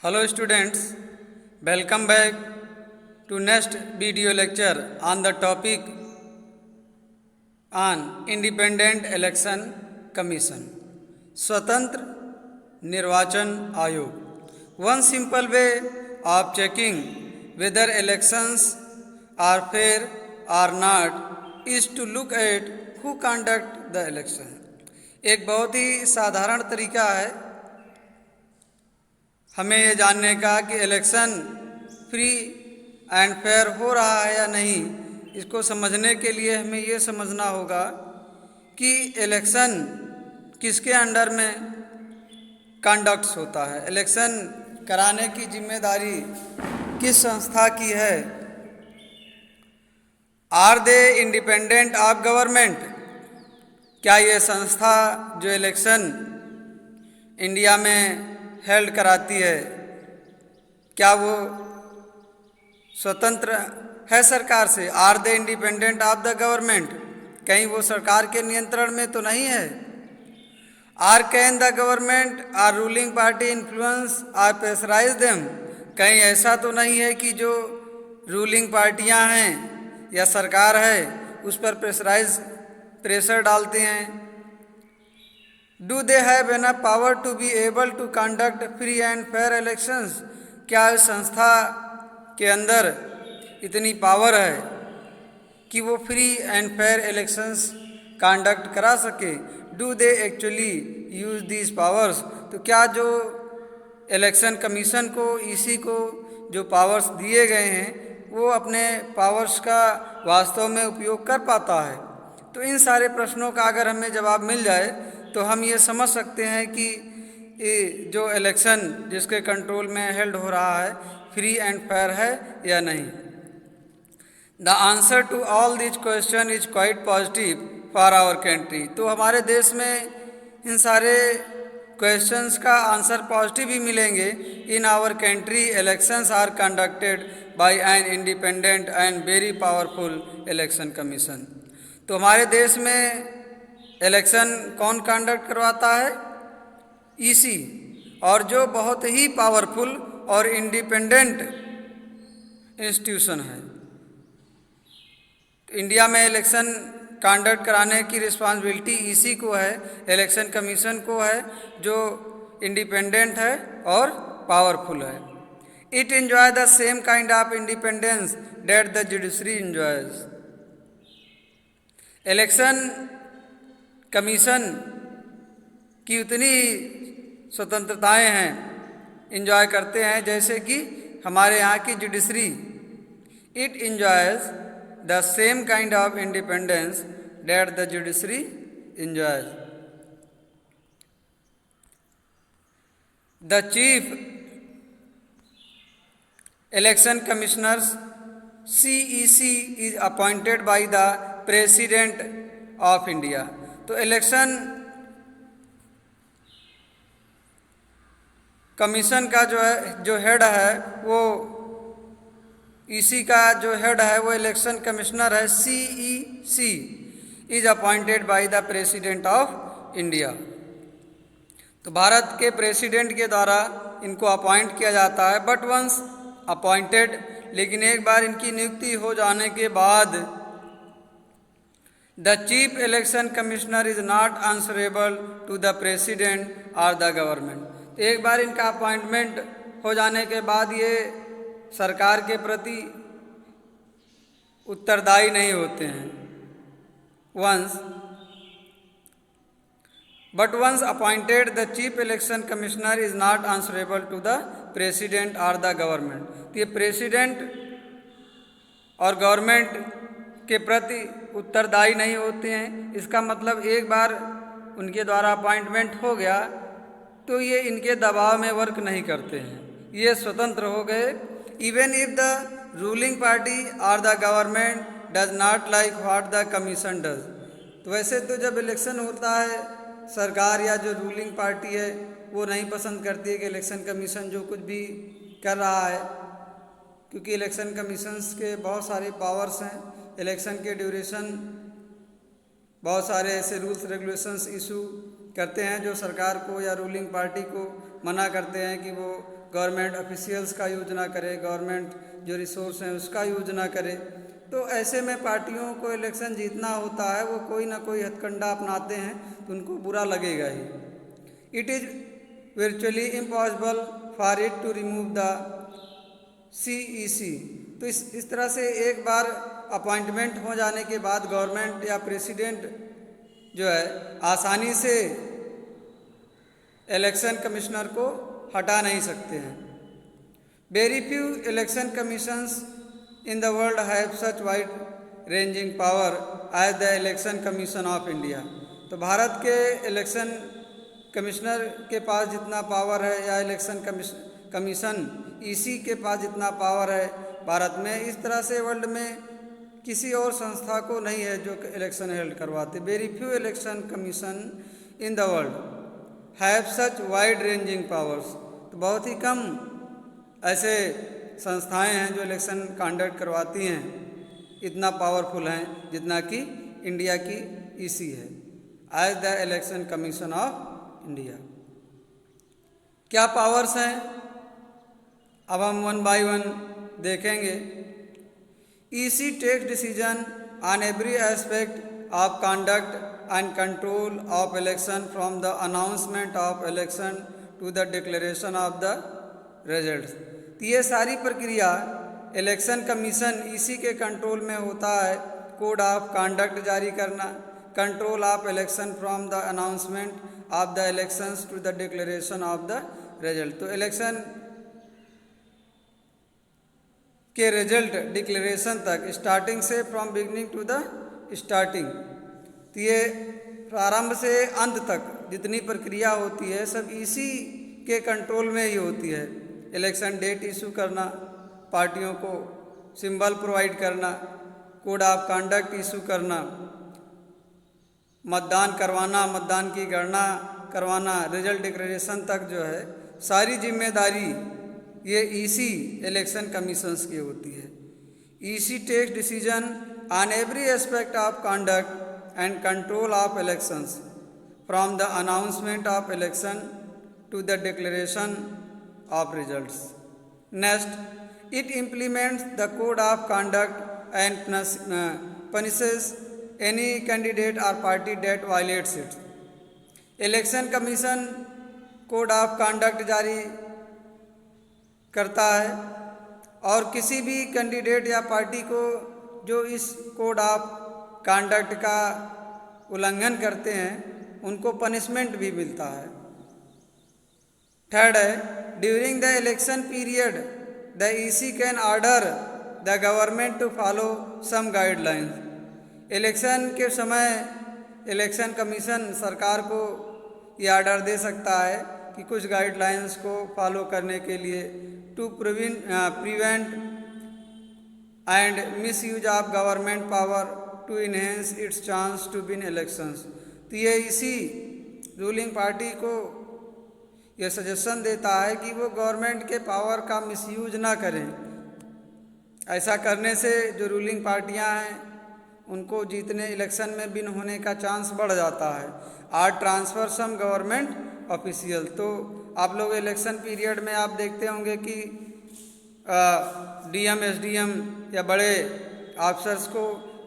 Hello students, welcome back to next video lecture on the topic on Independent Election Commission, स्वतंत्र निर्वाचन आयोग. One simple way of checking whether elections are fair or not is to look at who conduct the election. एक बहुत ही साधारण तरीका है हमें ये जानने का कि इलेक्शन फ्री एंड फेयर हो रहा है या नहीं. इसको समझने के लिए हमें ये समझना होगा कि इलेक्शन किसके अंडर में कंडक्ट होता है, इलेक्शन कराने की जिम्मेदारी किस संस्था की है. Are they independent of government, क्या ये संस्था जो इलेक्शन इंडिया में हेल्ड कराती है क्या वो स्वतंत्र है सरकार से. Are they independent of the government, कहीं वो सरकार के नियंत्रण में तो नहीं है. Or can the government or ruling party influence or pressurise them, कहीं ऐसा तो नहीं है कि जो रूलिंग पार्टियां हैं या सरकार है उस पर प्रेशर डालते हैं. Do they have enough power to be able to conduct free and fair elections, क्या इस संस्था के अंदर इतनी पावर है कि वो free and fair elections conduct करा सके. Do they actually use these powers, तो क्या जो इलेक्शन कमीशन को ईसी को जो पावर्स दिए गए हैं वो अपने पावर्स का वास्तव में उपयोग कर पाता है. तो इन सारे प्रश्नों का अगर हमें जवाब मिल जाए तो हम ये समझ सकते हैं कि जो इलेक्शन जिसके कंट्रोल में हेल्ड हो रहा है फ्री एंड फेयर है या नहीं. The answer to all this question is quite positive for our country, तो हमारे देश में इन सारे क्वेश्चंस का आंसर पॉजिटिव ही मिलेंगे. In our country elections are conducted by an independent and very powerful election commission. तो हमारे देश में इलेक्शन कौन कंडक्ट करवाता है, ईसी, और जो बहुत ही पावरफुल और इंडिपेंडेंट इंस्टीट्यूशन है. इंडिया में इलेक्शन कंडक्ट कराने की रिस्पांसिबिलिटी ईसी को है, इलेक्शन कमीशन को है, जो इंडिपेंडेंट है और पावरफुल है. It enjoy the same kind of independence that the judiciary enjoys. Election commission की उतनी स्वतंत्रताएं हैं, इंजॉय करते हैं जैसे कि हमारे यहाँ की judiciary. It enjoys the same kind of independence that the judiciary enjoys. The chief election commissioners CEC is appointed by the president of India. तो इलेक्शन कमीशन का जो हेड है वो ईसी का जो हेड है वो इलेक्शन कमिश्नर है. CEC is appointed by the president of India. तो भारत के प्रेसिडेंट के द्वारा इनको अपॉइंट किया जाता है. बट वंस अपॉइंटेड, लेकिन एक बार इनकी नियुक्ति हो जाने के बाद the chief election commissioner is not answerable to the president और द गवर्नमेंट. एक बार इनका अपॉइंटमेंट हो जाने के बाद ये सरकार के प्रति उत्तरदायी नहीं होते हैं. Once appointed the chief election commissioner is not answerable to the president और द गवर्नमेंट. ये प्रेसिडेंट और गवर्नमेंट के प्रति उत्तरदायी नहीं होते हैं. इसका मतलब एक बार उनके द्वारा अपॉइंटमेंट हो गया तो ये इनके दबाव में वर्क नहीं करते हैं, ये स्वतंत्र हो गए. Even if the ruling party और the government does not like what the commission does. तो वैसे तो जब इलेक्शन होता है सरकार या जो रूलिंग पार्टी है वो नहीं पसंद करती है कि इलेक्शन कमीशन जो कुछ भी कर रहा है, क्योंकि इलेक्शन कमीशंस के बहुत सारे पावर्स हैं. इलेक्शन के ड्यूरेशन बहुत सारे ऐसे रूल्स रेगुलेशंस इशू करते हैं जो सरकार को या रूलिंग पार्टी को मना करते हैं कि वो गवर्नमेंट ऑफिशियल्स का यूज ना करे, गवर्नमेंट जो रिसोर्स हैं उसका यूज ना करे। तो ऐसे में पार्टियों को इलेक्शन जीतना होता है, वो कोई ना कोई हथकंडा अपनाते हैं तो उनको बुरा लगेगा ही। It is virtually impossible for it to remove the CEC। तो इस तरह से एक बार अपॉइंटमेंट हो जाने के बाद गवर्नमेंट या प्रेसिडेंट जो है आसानी से इलेक्शन कमिश्नर को हटा नहीं सकते हैं। Very few election commissions in the world have such wide ranging power as the election commission of India. तो भारत के इलेक्शन कमिश्नर के पास जितना पावर है या इलेक्शन कमीशन ईसी के पास जितना पावर है भारत में, इस तरह से वर्ल्ड में किसी और संस्था को नहीं है जो इलेक्शन हेल्ड करवाते। Very few election commission in the world have such wide ranging powers. तो बहुत ही कम ऐसे संस्थाएं हैं जो इलेक्शन कंडक्ट करवाती हैं, इतना पावरफुल हैं जितना कि इंडिया की ईसी है, as the election commission of India. क्या पावर्स हैं अब हम वन बाय वन देखेंगे। EC takes decision on every aspect of conduct and control of election from the announcement of election to the declaration of the results. तो ये सारी प्रक्रिया election commission EC के कंट्रोल में होता है। कोड ऑफ कंडक्ट जारी करना, control of election from the announcement of the elections to the declaration of the result. तो इलेक्शन के रिजल्ट डिक्लेरेशन तक, स्टार्टिंग से from beginning to the starting, तो ये प्रारंभ से अंत तक जितनी प्रक्रिया होती है सब इसी के कंट्रोल में ही होती है। इलेक्शन डेट इशू करना, पार्टियों को सिंबल प्रोवाइड करना, कोड ऑफ कंडक्ट इशू करना, मतदान करवाना, मतदान की गणना करवाना, रिजल्ट डिक्लेरेशन तक जो है सारी जिम्मेदारी ये ईसी इलेक्शन कमीशंस की होती है। EC takes decision on every aspect of conduct and control of elections from the announcement of election to the declaration of results. Next, it implements the code of conduct and punishes any candidate or party that violates it। Election commission code of conduct जारी करता है और किसी भी candidate या party को जो इस कोड ऑफ कंडक्ट का उल्लंघन करते हैं उनको पनिशमेंट भी मिलता है। थर्ड है, during the election period the EC can order the government to follow some guidelines। Election के समय इलेक्शन कमीशन सरकार को ये आर्डर दे सकता है कि कुछ गाइडलाइंस को फॉलो करने के लिए to prevent and misuse of government power to enhance its chance to win elections. तो ये इसी रूलिंग पार्टी को यह सजेशन देता है कि वो गवर्नमेंट के पावर का मिसयूज ना करें। ऐसा करने से जो रूलिंग पार्टियां हैं उनको जीतने इलेक्शन में विन होने का चांस बढ़ जाता है। Or transfer some government official. तो आप लोग इलेक्शन पीरियड में आप देखते होंगे कि डीएम एसडीएम या बड़े ऑफिसर्स को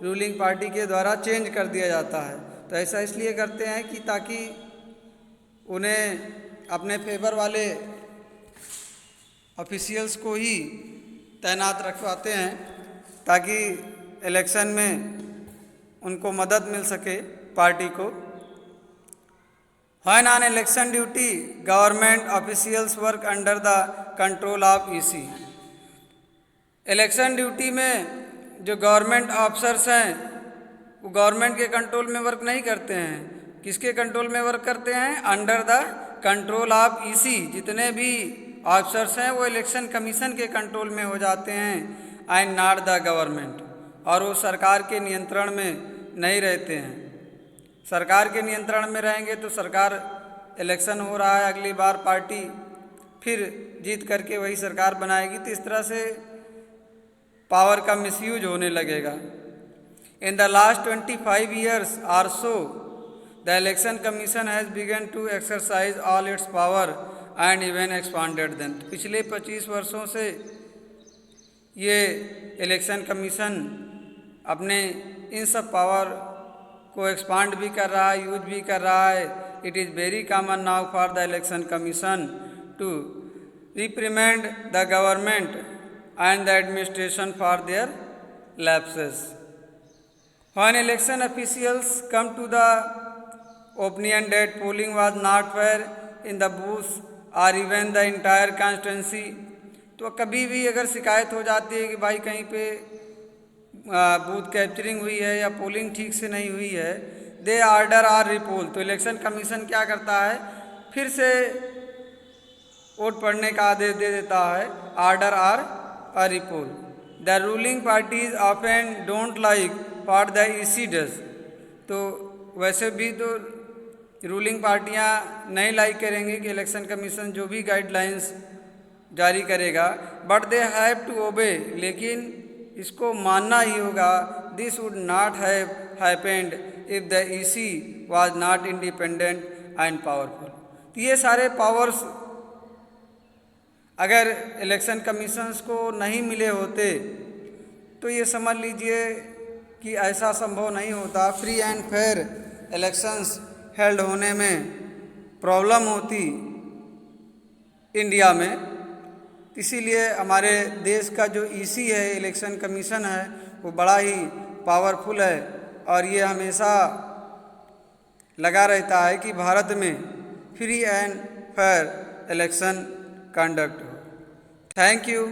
रूलिंग पार्टी के द्वारा चेंज कर दिया जाता है। तो ऐसा इसलिए करते हैं कि ताकि उन्हें अपने फेवर वाले ऑफिशियल्स को ही तैनात रखवाते हैं ताकि इलेक्शन में उनको मदद मिल सके पार्टी को। When on election duty government officials work under the control of EC. Election duty में जो गवर्नमेंट ऑफिसर्स हैं वो गवर्नमेंट के कंट्रोल में वर्क नहीं करते हैं। किसके कंट्रोल में वर्क करते हैं? Under the control of EC. जितने भी ऑफिसर्स हैं वो इलेक्शन कमीशन के कंट्रोल में हो जाते हैं एंड नॉट द गवर्नमेंट। और वो सरकार के नियंत्रण में नहीं रहते हैं। सरकार के नियंत्रण में रहेंगे तो सरकार इलेक्शन हो रहा है, अगली बार पार्टी फिर जीत करके वही सरकार बनाएगी। तो इस तरह से पावर का मिसयूज होने लगेगा। In the last 25 years or so the election commission has begun to exercise all its power and even expanded them। पिछले 25 वर्षों से ये इलेक्शन कमीशन अपने इन सब पावर को एक्सपांड भी कर रहा है, यूज भी कर रहा है। It is very common now for the election commission to reprimand the government and the administration for their lapses। When election officials come to the opinion that polling was not fair in the booths or even the entire constituency, तो कभी भी अगर शिकायत हो जाती है कि भाई कहीं पे बूथ कैप्चरिंग हुई है या पोलिंग ठीक से नहीं हुई है, दे आर्डर आर रिपोल, तो इलेक्शन कमीशन क्या करता है, फिर से वोट पढ़ने का आदेश दे देता है, order or a repoll। The ruling parties often don't like what the EC does। तो वैसे भी तो रूलिंग पार्टियां नहीं लाइक करेंगी कि इलेक्शन कमीशन जो भी गाइडलाइंस जारी करेगा, but they have to obey, लेकिन इसको मानना ही होगा। This would not have happened if the EC was not independent and powerful. तो ये सारे पावर्स अगर इलेक्शन कमीशंस को नहीं मिले होते तो ये समझ लीजिए कि ऐसा संभव नहीं होता, free and fair elections held होने में प्रॉब्लम होती इंडिया में। इसीलिए हमारे देश का जो EC है, इलेक्शन कमीशन है, वो बड़ा ही पावरफुल है और ये हमेशा लगा रहता है कि भारत में free and fair election conduct हो। Thank you.